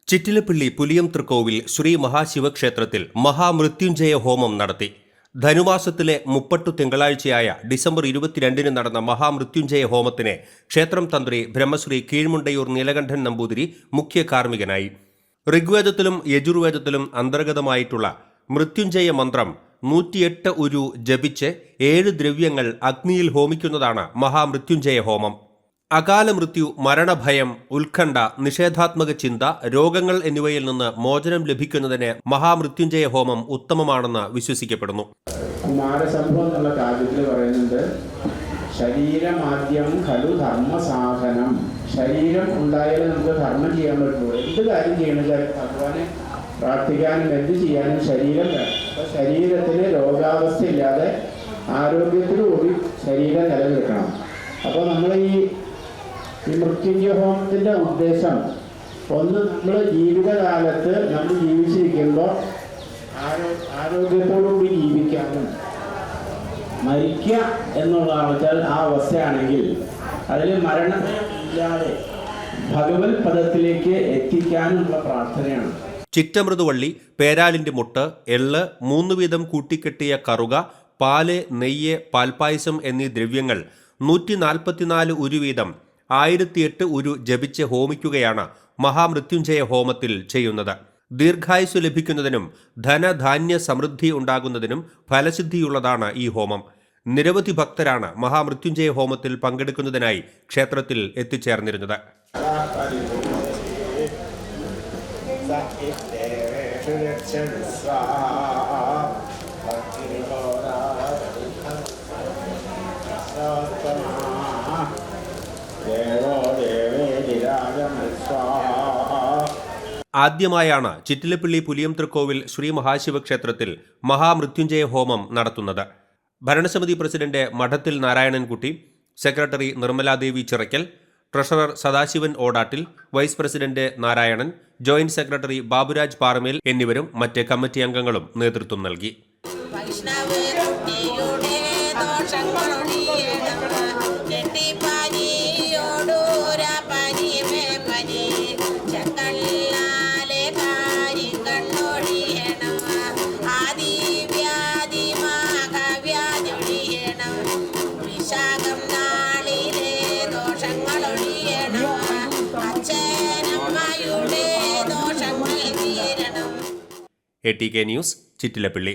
ചിറ്റിലപ്പള്ളി പുലിയംതൃക്കോവിൽ ശ്രീ മഹാശിവക്ഷേത്രത്തിൽ മഹാമൃത്യുഞ്ജയ ഹോമം നടത്തി. ധനുമാസത്തിലെ 30 തിങ്കളാഴ്ചയായ ഡിസംബർ 22 നടന്ന മഹാമൃത്യുഞ്ജയ ഹോമത്തിന് ക്ഷേത്രം തന്ത്രി ബ്രഹ്മശ്രീ കീഴ്മുണ്ടയൂർ നീലകണ്ഠൻ നമ്പൂതിരി മുഖ്യ കാർമ്മികനായി. ഋഗ്വേദത്തിലും യജുർവേദത്തിലും അന്തർഗതമായിട്ടുള്ള മൃത്യുഞ്ജയ മന്ത്രം 108 ഉരു ജപിച്ച് 7 ദ്രവ്യങ്ങൾ അഗ്നിയിൽ ഹോമിക്കുന്നതാണ് മഹാമൃത്യുഞ്ജയ ഹോമം. അകാല മൃത്യു, മരണഭയം, ഉത്കണ്ഠ, നിഷേധാത്മക ചിന്ത, രോഗങ്ങൾ എന്നിവയിൽ നിന്ന് മോചനം ലഭിക്കുന്നതിന് മഹാമൃത്യുഞ്ജയ ഹോമം ഉത്തമമാണെന്ന് വിശ്വസിക്കപ്പെടുന്നു. കുമാരസംഭവം എന്നുള്ള കാര്യത്തിൽ പറയുന്നുണ്ട്, ശരീരമാദ്യം ഖലു ധർമ്മസാധനം. ശരീരം ഉണ്ടായാലും നമുക്ക് ധർമ്മം ചെയ്യാൻ പറ്റുള്ളൂ. എന്ത് കാര്യം ചെയ്യണമെങ്കിൽ ഭഗവാനെ പ്രാർത്ഥിക്കാനും എന്ത് ചെയ്യാനും ശരീരം വേണം. അപ്പോൾ ശരീരത്തിന് രോഗാവസ്ഥ ഇല്ലാതെ ആരോഗ്യത്തിലൂടി ശരീരം നിലനിൽക്കണം. അപ്പോൾ നമ്മൾ ഈ മൃത്യുഞ്ജയ ഹോമത്തിൻ്റെ ഉദ്ദേശം ഒന്ന്, നമ്മൾ ജീവിതകാലത്ത് നമ്മൾ ജീവിച്ചിരിക്കുമ്പോൾ ആരോഗ്യത്തോടുകൂടി ജീവിക്കാനും മരിക്കുക എന്നുള്ള വെച്ചാൽ ആ അവസ്ഥയാണെങ്കിൽ അതിൽ മരണഭയം ഇല്ലാതെ ഭഗവത് പദത്തിലേക്ക് എത്തിക്കാനുള്ള പ്രാർത്ഥനയാണ്. ചിറ്റമൃതുവള്ളി, പേരാലിൻ്റെ മുട്ട്, എള്ള്, 3 വീതം കൂട്ടിക്കെട്ടിയ കറുക, പാല്, നെയ്യ്, പാൽപ്പായസം എന്നീ ദ്രവ്യങ്ങൾ 144 ഉരു വീതം 1008 ഉരു ജപിച്ച് ഹോമിക്കുകയാണ് മഹാമൃത്യുഞ്ജയ ഹോമത്തിൽ ചെയ്യുന്നത്. ദീർഘായുസ് ലഭിക്കുന്നതിനും ധനധാന്യ സമൃദ്ധി ഉണ്ടാകുന്നതിനും ഫലസിദ്ധിയുള്ളതാണ് ഈ ഹോമം. നിരവധി ഭക്തരാണ് മഹാമൃത്യുഞ്ജയ ഹോമത്തിൽ പങ്കെടുക്കുന്നതിനായി ക്ഷേത്രത്തിൽ എത്തിച്ചേർന്നിരുന്നത്. ആദ്യമായാണ് ചിറ്റിലപ്പള്ളി പുലിയംതൃക്കോവിൽ ശ്രീ മഹാശിവക്ഷേത്രത്തിൽ മഹാമൃത്യുഞ്ജയ ഹോമം നടത്തുന്നത്. ഭരണസമിതി president Madathil Narayanankutty, secretary Nirmaladevi Chirakkal, treasurer Sadasivan Odattil, vice president Narayanan, joint secretary Baburaj Paramel എന്നിവരും മറ്റ് കമ്മിറ്റി അംഗങ്ങളും നേതൃത്വം നൽകി. ATK news, Chittilappilly.